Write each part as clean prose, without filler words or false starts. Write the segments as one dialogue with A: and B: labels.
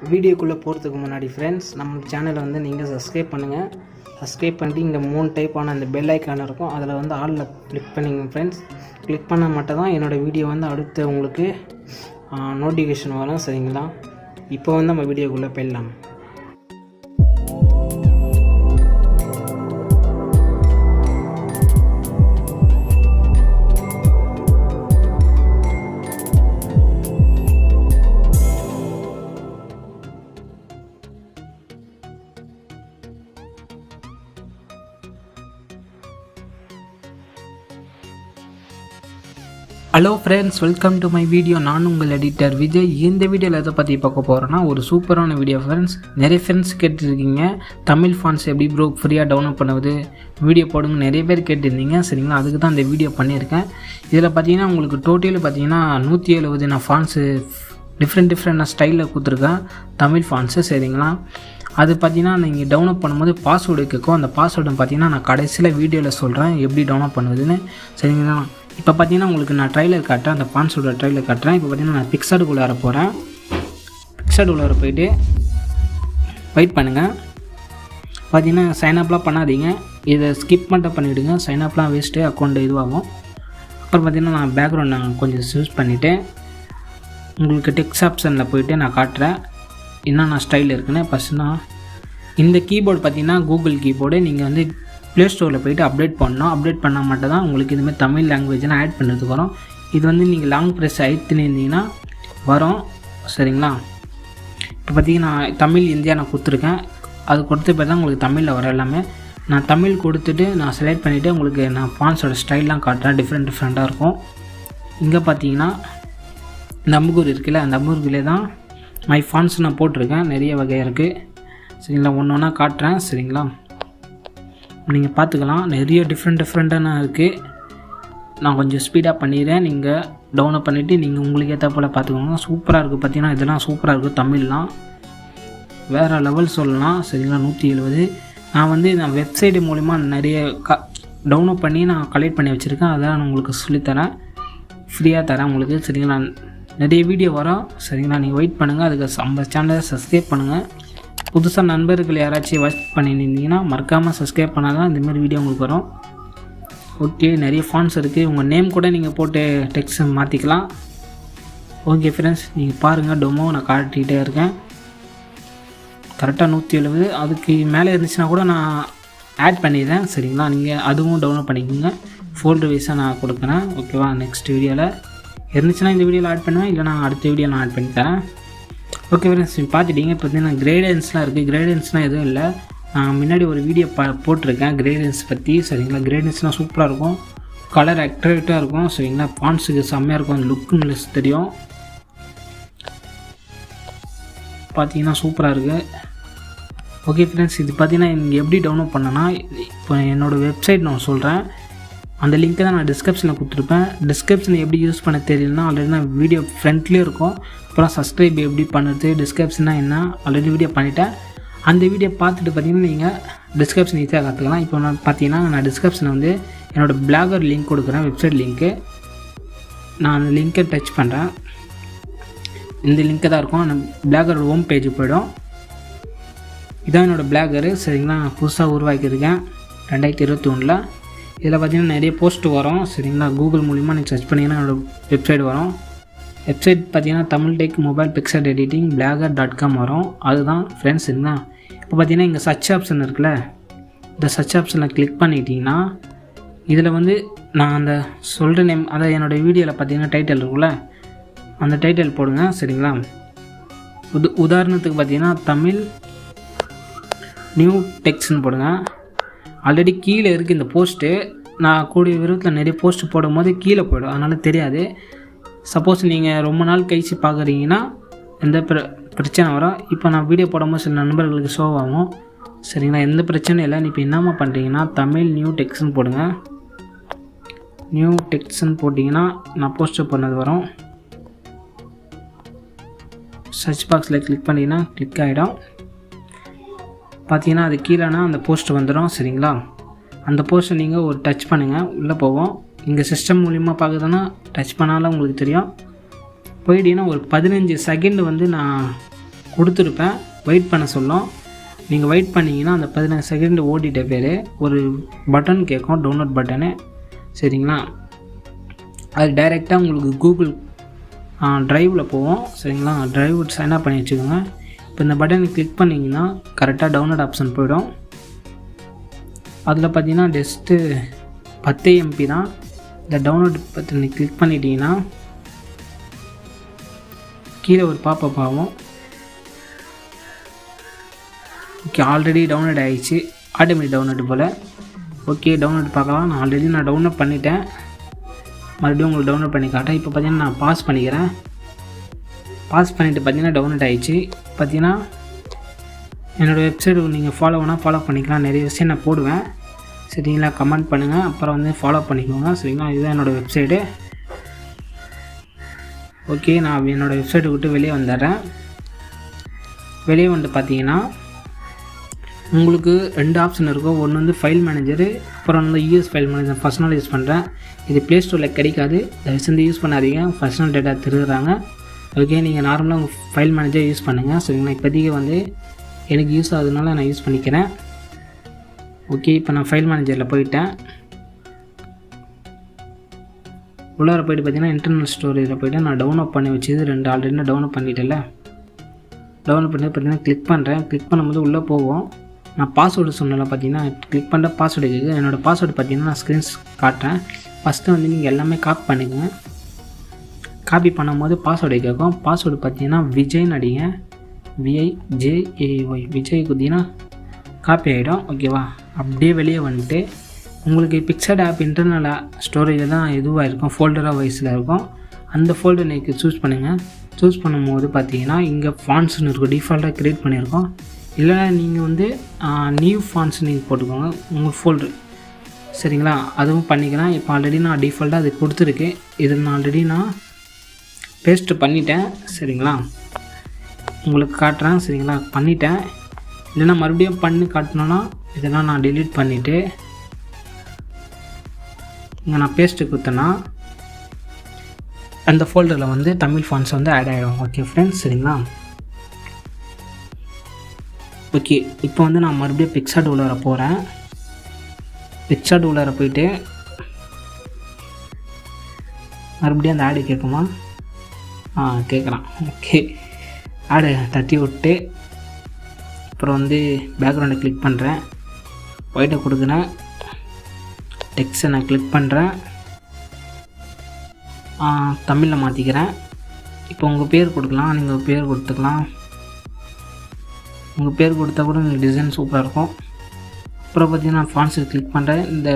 A: வீடியோக்குள்ளே போகிறதுக்கு முன்னாடி ஃப்ரெண்ட்ஸ், நம்ம சேனலை வந்து நீங்கள் சப்ஸ்கிரைப் பண்ணுங்கள். சப்ஸ்கிரைப் பண்ணிட்டு இங்கே 3 டைப்பான அந்த பெல் ஐக்கான் இருக்கும், அதில் வந்து ஆலில் கிளிக் பண்ணிங்க ஃப்ரெண்ட்ஸ். கிளிக் பண்ணால் மட்டும் தான் என்னோடய வீடியோ வந்து அடுத்து உங்களுக்கு நோட்டிஃபிகேஷன் வரும். சரிங்களா? இப்போ வந்து நம்ம வீடியோக்குள்ளே போயிடலாம். Hello friends, welcome to my video. நான் உங்கள் எடிட்டர் விஜய். இந்த வீடியோவில் எதை பற்றி பார்க்க போகிறேன்னா, ஒரு சூப்பரான வீடியோ ஃப்ரெண்ட்ஸ். நிறைய ஃப்ரெண்ட்ஸ் கேட்டுருக்கீங்க, தமிழ் ஃபாண்ட்ஸ் எப்படி ப்ரோ ஃப்ரீயாக டவுன்லோட் பண்ணுவது, வீடியோ போடுங்க நிறைய பேர் கேட்டுருந்தீங்க. சரிங்களா? அதுக்கு தான் இந்த வீடியோ பண்ணியிருக்கேன். இதில் பார்த்தீங்கன்னா உங்களுக்கு டோட்டலி பார்த்தீங்கன்னா 170 நான் ஃபாண்ட்ஸு டிஃப்ரெண்ட் ஸ்டைலில் கொடுத்துருக்கேன் தமிழ் ஃபாண்ட்ஸு. சரிங்களா? அது பார்த்தீங்கன்னா நீங்கள் டவுன்லோட் பண்ணும்போது பாஸ்வேர்டு கேட்கும். அந்த பாஸ்வேர்டு பார்த்தீங்கன்னா நான் கடைசியில் வீடியோவில் சொல்கிறேன் எப்படி டவுன்லோட் பண்ணுவதுன்னு. சரிங்களா? இப்போ பார்த்தீங்கன்னா உங்களுக்கு நான் ட்ரைலர் காட்டுறேன், அந்த ஃபாண்ட்ஸோட ட்ரைலர் காட்டுறேன். இப்போ பார்த்தீங்கன்னா நான் PicsArt உள்ளார போகிறேன். PicsArt உள்ளார போயிட்டு வெயிட் பண்ணுங்கள். பார்த்தீங்கன்னா சைன்அப்லாம் பண்ணாதீங்க, இதை ஸ்கிப் மட்டும் பண்ணிவிடுங்க. சைன்அப்லாம் வேஸ்ட்டு, அக்கௌண்ட் இதுவாகும். அப்புறம் பார்த்தீங்கன்னா நான் பேக்ரவுண்ட் நான் கொஞ்சம் சூஸ் பண்ணிவிட்டு உங்களுக்கு டெக்ஸ்ட் ஆப்ஷனில் போயிட்டு நான் காட்டுறேன் என்னென்ன ஸ்டைல் இருக்குன்னு. ஃபஸ்ட்னா இந்த கீபோர்டு பார்த்தீங்கன்னா கூகுள் கீபோர்டு. நீங்கள் வந்து ப்ளே ஸ்டோரில் போய்ட்டு அப்டேட் பண்ணணும். அப்டேட் பண்ணால் மட்டும் தான் உங்களுக்கு இதுமாதிரி தமிழ் லாங்குவேஜெலாம் ஆட் பண்ணுறதுக்கு வரும். இது வந்து நீங்கள் லாங் ப்ரெஸ் ஆகிட்டுன்னு இருந்தீங்கன்னா வரும். சரிங்களா? இப்போ பார்த்தீங்கன்னா தமிழ் இந்தியா நான் கொடுத்துருக்கேன். அது கொடுத்த பேர் தான் உங்களுக்கு தமிழில் வர எல்லாமே. நான் தமிழ் கொடுத்துட்டு நான் செலக்ட் பண்ணிவிட்டு உங்களுக்கு நான் ஃபாண்ட்ஸோட ஸ்டைல்லாம் காட்டுறேன். டிஃப்ரெண்ட்டாக இருக்கும். இங்கே பார்த்தீங்கன்னா இந்த அம்புக்கூர் இருக்குல்ல, அந்த அம்புக்கூரிலே தான் மை ஃபாண்ட்ஸ் நான் போட்டிருக்கேன். நிறைய வகையாக இருக்குது. சரிங்களா? ஒன்று காட்டுறேன். சரிங்களா? நீங்கள் பார்த்துக்கலாம், நிறைய டிஃப்ரெண்ட்டான இருக்குது. நான் கொஞ்சம் ஸ்பீடாக பண்ணிடுறேன். நீங்கள் டவுன்லோட் பண்ணிவிட்டு நீங்கள் உங்களுக்கு ஏற்ற போல் பார்த்துக்கோங்க. சூப்பராக இருக்குது. பார்த்தீங்கன்னா இதெல்லாம் சூப்பராக இருக்குது. தமிழ்லாம் வேறு லெவல் சொல்லலாம். சரிங்களா? 170 நான் வந்து நான் வெப்சைட்டு மூலிமா நிறைய டவுன்லோட் பண்ணி நான் கலெக்ட் பண்ணி வச்சுருக்கேன். அதெல்லாம் நான் உங்களுக்கு சொல்லித்தரேன், ஃப்ரீயாக தரேன் உங்களுக்கு. சரிங்களா? நிறைய வீடியோ வரும். சரிங்களா? நீங்கள் வெயிட் பண்ணுங்கள். அதுக்கு நம்ம சேனலை சப்ஸ்கிரைப் பண்ணுங்கள். புதுசாக நண்பர்கள் யாராச்சும் வாட்ச் பண்ணியிருந்தீங்கன்னா மறக்காமல் சப்ஸ்கிரைப் பண்ணால் தான் இந்தமாதிரி வீடியோ உங்களுக்கு வரும். ஓகே, நிறைய ஃபாண்ட்ஸ் இருக்குது. உங்கள் நேம் கூட நீங்கள் போட்டு டெக்ஸ்ட் மாற்றிக்கலாம். ஓகே ஃப்ரெண்ட்ஸ், நீங்கள் பாருங்கள். டெமோ நான் காட்டிகிட்டே இருக்கேன். கரெக்டாக 170. அதுக்கு மேலே இருந்துச்சுன்னா கூட நான் ஆட் பண்ணிடுறேன். சரிங்களா? நீங்கள் அதுவும் டவுன்லோட் பண்ணிக்கோங்க. ஃபோல்டர் வைஸாக நான் கொடுக்குறேன். ஓகேவா? நெக்ஸ்ட் வீடியோவில் இருந்துச்சுன்னா இந்த வீடியோவில் ஆட் பண்ணுவேன், இல்லை நான் அடுத்த வீடியோ நான் ஆட் பண்ணி தரேன். ஓகே ஃப்ரெண்ட்ஸ், பார்த்துட்டிங்க. இப்போ பார்த்தீங்கன்னா கிரேடியன்ஸ்லாம் இருக்குது. கிரேடியன்ஸ்லாம் எதுவும் இல்லை. நான் முன்னாடி ஒரு வீடியோ போட்டிருக்கேன் கிரேடியன்ஸ் பற்றி. சரிங்களா? கிரேடியன்ஸ்லாம் சூப்பராக இருக்கும், கலர் அட்ராக்டிவாக இருக்கும். சரிங்களா? ஃபாண்ட்ஸுக்கு செம்மையாக இருக்கும், அந்த லுக்குன்னு தெரியும். பார்த்தீங்கன்னா சூப்பராக இருக்குது. ஓகே ஃப்ரெண்ட்ஸ், இது பார்த்தீங்கன்னா நீங்கள் எப்படி டவுன்லோட் பண்ணனா, இப்போ என்னோடய வெப்சைட் நான் சொல்கிறேன். அந்த லிங்க்கை தான் நான் டிஸ்கிரிப்ஷனில் கொடுத்துருப்பேன். டிஸ்கிரிப்ஷனை எப்படி யூஸ் பண்ண தெரியலனா ஆல்ரெடி நான் வீடியோ ஃப்ரண்ட்லேயே இருக்கும். அப்புறம் சப்ஸ்கிரைப் எப்படி பண்ணுறது, டிஸ்கிரிப்ஷன்னா என்ன ஆல்ரெடி வீடியோ பண்ணிவிட்டேன். அந்த வீடியோ பார்த்துட்டு பார்த்தீங்கன்னா நீங்கள் டிஸ்கிரிப்ஷன் ஈஸியாக கற்றுக்கலாம். இப்போ நான் பார்த்தீங்கன்னா நான் டிஸ்கிரிப்ஷனில் வந்து என்னோடய பிளாகர் லிங்க் கொடுக்குறேன், வெப்சைட் லிங்க்கு. நான் அந்த லிங்க்கை டச் பண்ணுறேன். இந்த லிங்க்கு தான் இருக்கும். நான் பிளாகர் ஹோம் பேஜ் போய்டும். இதான் என்னோடய பிளாகரு. சரிங்களா? நான் புதுசாக உருவாக்கியிருக்கேன் 2021. இதில் பார்த்தீங்கன்னா நிறைய போஸ்ட்டு வரும். சரிங்களா? கூகுள் மூலிமா நீங்கள் சர்ச் பண்ணிங்கன்னா என்னோடய வெப்சைட் வரும். வெப்சைட் பார்த்தீங்கன்னா Tamil tech mobile PicsArt editing blogger.com வரும். அதுதான் ஃப்ரெண்ட்ஸ். சரிங்களா? இப்போ பார்த்தீங்கன்னா இங்கே சர்ச் ஆப்ஷன் இருக்குல்ல, இந்த சர்ச் ஆப்ஷனில் கிளிக் பண்ணிட்டீங்கன்னா இதில் வந்து நான் அந்த சொல்கிற நேம், அதாவது என்னோடய வீடியோவில் பார்த்தீங்கன்னா டைட்டில் இருக்குல்ல, அந்த டைட்டில் போடுங்க. சரிங்களா? உதாரணத்துக்கு பார்த்தீங்கன்னா தமிழ் நியூ டெக்ஸ்ட்னு போடுங்க. ஆல்ரெடி கீழே இருக்குது இந்த போஸ்ட்டு. நான் கூடிய விருப்பத்தில் நிறைய போஸ்ட்டு போடும்போது கீழே போய்டும், அதனால் தெரியாது. சப்போஸ் நீங்கள் ரொம்ப நாள் கழிச்சு பார்க்குறீங்கன்னா எந்த பிரச்சனை வரும். இப்போ நான் வீடியோ போடும்போது சில நண்பர்களுக்கு ஷோ ஆகும். சரிங்களா? எந்த பிரச்சனையும் இல்லை. இப்போ என்னம்மா பண்ணுறீங்கன்னா தமிழ் நியூ டெக்ஸ்ட்னு போடுங்க. நியூ டெக்ஸ்ட்னு போட்டிங்கன்னா நான் போஸ்ட்டு பண்ணது வரும். சர்ச் பாக்ஸில் கிளிக் பண்ணிங்கன்னா கிளிக் ஆகிடும். பார்த்தீங்கன்னா அது கீழேனா அந்த போஸ்ட் வந்துடும். சரிங்களா? அந்த போஸ்ட்டை நீங்கள் ஒரு டச் பண்ணுங்கள், உள்ளே போவோம். இங்கே சிஸ்டம் மூலிமா பார்க்குறதுன்னா டச் பண்ணாலும் உங்களுக்கு தெரியும். போயிட்டீங்கன்னா ஒரு 15 செகண்ட் வந்து நான் கொடுத்துருப்பேன். வெயிட் பண்ண சொல்லும். நீங்கள் வெயிட் பண்ணிங்கன்னா அந்த 15 செகண்ட் ஓடிட்ட பேர் ஒரு பட்டன் கேட்கும், டவுன்லோட் பட்டனு. சரிங்களா, அது டைரெக்டாக உங்களுக்கு கூகுள் ட்ரைவில் போவோம். சரிங்களா, ட்ரைவ் சைன்அப் பண்ணி வச்சுக்கோங்க. இப்போ இந்த பட்டனை கிளிக் பண்ணிங்கன்னா கரெக்டாக டவுன்லோட் ஆப்ஷன் போயிடும். அதில் பார்த்தீங்கன்னா ஜஸ்ட்டு 10 MB தான். இந்த டவுன்லோட் பட்டனை கிளிக் பண்ணிட்டீங்கன்னா கீழே ஒரு பாப்பப் ஆகும். ஓகே, ஆல்ரெடி டவுன்லோட் ஆகிடுச்சு. ஆட்டோமேட்டிக் டவுன்லோடு போல். ஓகே, டவுன்லோட் பார்க்கலாம். நான் டவுன்லோட் பண்ணிட்டேன். மறுபடியும் உங்களுக்கு டவுன்லோட் பண்ணி காட்டேன். இப்போ பார்த்தீங்கன்னா நான் பாஸ் பண்ணிக்கிறேன். பாஸ் பண்ணிவிட்டு பார்த்தீங்கன்னா டவுன்லோட் ஆகிடுச்சு. பார்த்தீங்கன்னா என்னோடய வெப்சைட் நீங்கள் ஃபாலோ பண்ணிக்கலாம். நிறைய விஷயம் நான் போடுவேன். சரிங்களா, கமெண்ட் பண்ணுங்கள், அப்புறம் வந்து ஃபாலோ பண்ணிக்கோங்க. சரிங்களா, இதுதான் என்னோடய வெப்சைட்டு. ஓகே, நான் என்னோடய வெப்சைட்டை விட்டு வெளியே வந்துடுறேன். வெளியே வந்து பார்த்தீங்கன்னா உங்களுக்கு 2 ஆப்ஷன் இருக்கும். ஒன்று வந்து ஃபைல் மேனேஜரு, அப்புறம் வந்து US file manager. Personal use பண்ணுறேன். இது ப்ளே ஸ்டோரில் கிடைக்காது, தயவுசெய்து யூஸ் பண்ணாதீங்க. Personal data திருடுறாங்க. ஓகே, நீங்கள் நார்மலாக உங்கள் ஃபைல் மேனேஜர் யூஸ் பண்ணுங்கள். சரிங்களா, இப்போதைக்கு வந்து எனக்கு யூஸ் ஆகுதுனால நான் யூஸ் பண்ணிக்கிறேன். ஓகே, இப்போ நான் ஃபைல் மேனேஜரில் போயிட்டேன். உள்ளார போய்ட்டு பார்த்தீங்கன்னா இன்டர்னல் ஸ்டோரேஜில் போய்ட்டு நான் டவுன்லோட் பண்ணி வச்சது 2 ஆல்ரெடி நான் டவுன்லோட் பண்ணிட்டேன்ல. டவுன்லோட் பண்ணி பார்த்தீங்கன்னா கிளிக் பண்ணுறேன். கிளிக் பண்ணும்போது உள்ளே போவோம். நான் பாஸ்வேர்டு சொன்னல, பார்த்தீங்கன்னா கிளிக் பண்ணுற பாஸ்வேர்டு இருக்குது. என்னோடய பாஸ்வேர்டு பார்த்தீங்கன்னா நான் ஸ்க்ரீன்ஸ் காட்டுறேன். ஃபஸ்ட்டு வந்து நீங்கள் எல்லாமே காப்பி பண்ணிக்கோங்க. காப்பி பண்ணும்போது பாஸ்வேர்டு கேட்கும். பாஸ்வேர்டு பார்த்தீங்கன்னா விஜய்னு அடிங்க, VIJAY விஜய் குத்தினா காப்பி ஆகிடும். ஓகேவா, அப்படியே வெளியே வந்துட்டு உங்களுக்கு PicsArt ஆப் இன்டர்னல் ஸ்டோரேஜில் தான் இதுவாக இருக்கும், ஃபோல்டராக வைஸில் இருக்கும். அந்த ஃபோல்டர் நீங்கள் சூஸ் பண்ணுங்கள். சூஸ் பண்ணும்போது பார்த்தீங்கன்னா இங்கே ஃபாண்ட்ஸ்னு இருக்கும், டிஃபால்ட்டாக க்ரியேட் பண்ணியிருக்கோம். இல்லைனா நீங்கள் வந்து நியூ ஃபாண்ட்ஸ் நீங்கள் போட்டுக்கோங்க உங்கள் ஃபோல்டர். சரிங்களா, அதுவும் பண்ணிக்கலாம். இப்போ ஆல்ரெடி நான் டிஃபால்ட்டாக அது கொடுத்துருக்கு. இதில் நான் ஆல்ரெடி பேஸ்ட்டு பண்ணிட்டேன். சரிங்களா, உங்களுக்கு காட்டுறேன். சரிங்களா, பண்ணிட்டேன். இல்லைனா மறுபடியும் பண்ணி காட்டணுன்னா இதெல்லாம் நான் delete பண்ணிவிட்டு இங்கே நான் பேஸ்ட்டு கொடுத்தேன்னா அந்த ஃபோல்டரில் வந்து தமிழ் ஃபாண்ட்ஸ் வந்து ஆட் ஆகிடும். ஓகே ஃப்ரெண்ட்ஸ், சரிங்களா. ஓகே, இப்போ வந்து நான் மறுபடியும் PicsArt உள்ளார போகிறேன். PicsArt உள்ளார போயிட்டு மறுபடியும் அந்த ஆடு கேட்குமா? கேட்குறான். ஓகே, ஆடு தட்டி விட்டு அப்புறம் வந்து பேக்ரவுண்டை கிளிக் பண்ணுறேன். ஒயிட்டை கொடுக்குறேன். டெக்ஸ்ட்டை நான் கிளிக் பண்ணுறேன். தமிழில் மாற்றிக்கிறேன். இப்போ உங்கள் பேர் கொடுக்கலாம். நீங்கள் பேர் கொடுத்துக்கலாம். உங்கள் பேர் கொடுத்தா கூட உங்களுக்கு டிசைன் சூப்பராக இருக்கும். அப்புறம் பார்த்தீங்கன்னா நான் ஃபாண்ட்ஸில் கிளிக் பண்ணுறேன். இந்த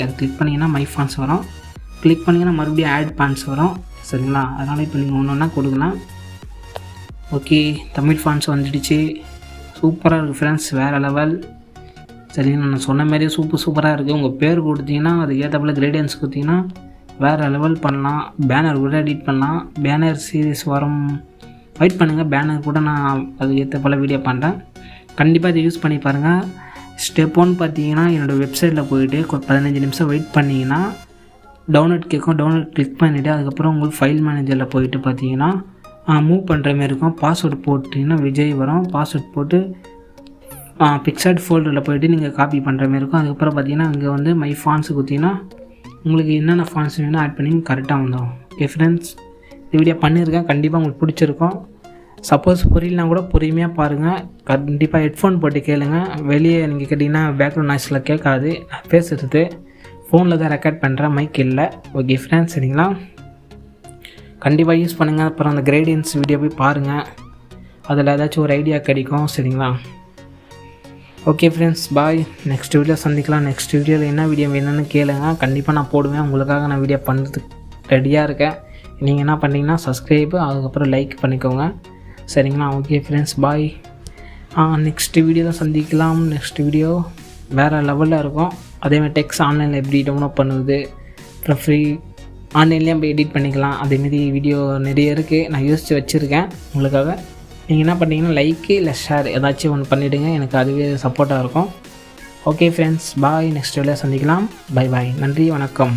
A: அது கிளிக் பண்ணிங்கன்னா மை ஃபாண்ட்ஸ் வரும். கிளிக் பண்ணிங்கன்னா மறுபடியும் ஆட் ஃபாண்ட்ஸ் வரும். சரிங்களா, அதனால் இப்போ நீங்கள் ஒன்று ஒன்றா கொடுக்கலாம். ஓகே, தமிழ் ஃபாண்ட்ஸ் வந்துடுச்சு. சூப்பராக இருக்குது ஃப்ரெண்ட்ஸ், வேறு லெவல். சரிங்களா, நான் சொன்ன மாதிரியே சூப்பராக இருக்குது. உங்கள் பேர் கொடுத்தீங்கன்னா அதுக்கு ஏற்றப்பல கிரேடியன்ஸ் கொடுத்தீங்கன்னா வேறு லெவல் பண்ணலாம். பேனர் கூட எடிட் பண்ணலாம். பேனர் சீரிஸ் வரும், வெயிட் பண்ணுங்கள். பேனர் கூட நான் அதுக்கு ஏற்ற போல் வீடியோ பண்ணுறேன். கண்டிப்பாக இதை யூஸ் பண்ணி பாருங்கள். ஸ்டெப் 1 பார்த்தீங்கன்னா என்னோடய வெப்சைட்டில் போய்ட்டு 15 நிமிஷம் வெயிட் பண்ணிங்கன்னா டவுன்லோட் கேட்கும். டவுன்லோட் கிளிக் பண்ணிவிட்டு அதுக்கப்புறம் உங்களுக்கு ஃபைல் மேனேஜரில் போய்ட்டு பார்த்தீங்கன்னா மூவ் பண்ணுற மாதிரி இருக்கும். பாஸ்வேர்டு போட்டிங்கன்னா விஜய் வரும். பாஸ்வேர்ட் போட்டு PicsArt ஃபோல்டரில் போய்ட்டு நீங்கள் காப்பி பண்ணுற மாதிரி இருக்கும். அதுக்கப்புறம் பார்த்தீங்கன்னா அங்கே வந்து மை ஃபாண்ட்ஸ் கொடுத்தீங்கன்னா உங்களுக்கு என்னென்ன ஃபாண்ட்ஸ் வேணும் ஆட் பண்ணி கரெக்டாக வந்துடும். ஓகே ஃப்ரெண்ட்ஸ், இந்த வீடியோ பண்ணியிருக்கேன். கண்டிப்பாக உங்களுக்கு பிடிச்சிருக்கும். சப்போஸ் புரியலனா கூட பொறுமையாக பாருங்கள். கண்டிப்பாக ஹெட்ஃபோன் போட்டு கேளுங்க. வெளியே நீங்கள் கேட்டிங்கன்னா பேக்ரவுண்ட் நாய்ஸில் கேட்காது. நான் பேசுகிறது ஃபோனில் தான் ரெக்கார்ட் பண்ணுறேன், மைக் இல்லை. ஓகே ஃப்ரெண்ட்ஸ், சரிங்களா, கண்டிப்பாக யூஸ் பண்ணுங்கள். அப்புறம் அந்த கிரேடியன்ஸ் வீடியோ போய் பாருங்கள், அதில் ஏதாச்சும் ஒரு ஐடியா கிடைக்கும். சரிங்களா, ஓகே ஃப்ரெண்ட்ஸ், பாய். நெக்ஸ்ட் வீடியோ சந்திக்கலாம். நெக்ஸ்ட் வீடியோவில் என்ன வீடியோ வேணும்னு கேளுங்க. கண்டிப்பாக நான் போடுவேன். உங்களுக்காக நான் வீடியோ பண்ணுறதுக்கு ரெடியாக இருக்கேன். நீங்கள் என்ன பண்ணிங்கன்னா சப்ஸ்கிரைபு, அதுக்கப்புறம் லைக் பண்ணிக்கோங்க. சரிங்களா, ஓகே ஃப்ரெண்ட்ஸ், பாய். நெக்ஸ்ட் வீடியோ தான் சந்திக்கலாம். நெக்ஸ்ட் வீடியோ வேறு லெவலில் இருக்கும். அதேமாதிரி டெக்ஸ்ட் ஆன்லைனில் எப்படி டவுன்லோட் பண்ணுவது, அப்புறம் ஃப்ரீ ஆன்லைன்லேயும் போய் எடிட் பண்ணிக்கலாம். அதேமாரி வீடியோ நிறைய இருக்குது. நான் யோசித்து வச்சுருக்கேன் உங்களுக்காக. நீங்கள் என்ன பண்ணிங்கன்னா லைக்கு இல்லை ஷேர் ஏதாச்சும் ஒன்று பண்ணிவிடுங்க. எனக்கு அதுவே சப்போர்ட்டாக இருக்கும். ஓகே ஃப்ரெண்ட்ஸ், பாய். நெக்ஸ்ட் வீடியோவில் சந்திக்கலாம். Bye bye. நன்றி, வணக்கம்.